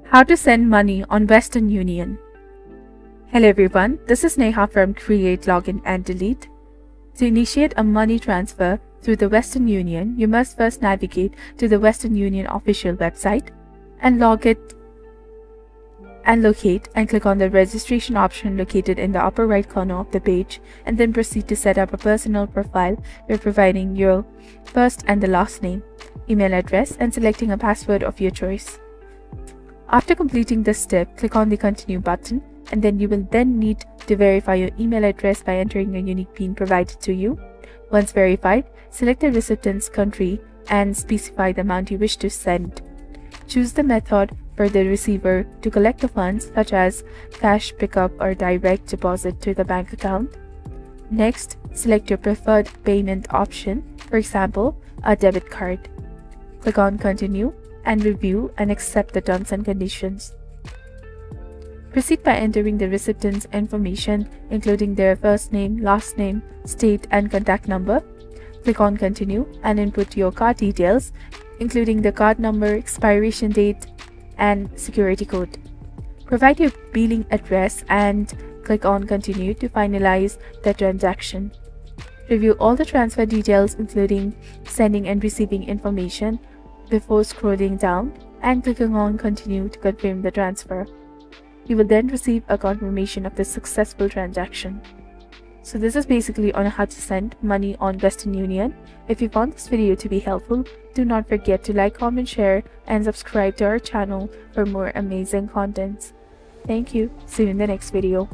How to send money on Western Union. Hello everyone, this is Neha from Create, Login and Delete. To initiate a money transfer through the Western Union, you must first navigate to the Western Union official website and locate and click on the registration option located in the upper right corner of the page, and then proceed to set up a personal profile by providing your first and the last name, email address, and selecting a password of your choice. After completing this step, click on the Continue button, and then you will need to verify your email address by entering a unique PIN provided to you. Once verified, select the recipient's country and specify the amount you wish to send. Choose the method for the receiver to collect the funds, such as cash pickup or direct deposit to the bank account. Next, select your preferred payment option, for example, a debit card. Click on Continue and review and accept the terms and conditions. Proceed by entering the recipient's information, including their first name, last name, state, and contact number. Click on Continue and input your card details, including the card number, expiration date, and security code. Provide your billing address and click on Continue to finalize the transaction. Review all the transfer details, including sending and receiving information, before scrolling down and clicking on Continue to confirm the transfer. You will then receive a confirmation of the successful transaction. So this is basically on how to send money on Western Union. If you found this video to be helpful, do not forget to like, comment, share, and subscribe to our channel for more amazing contents. Thank you. See you in the next video.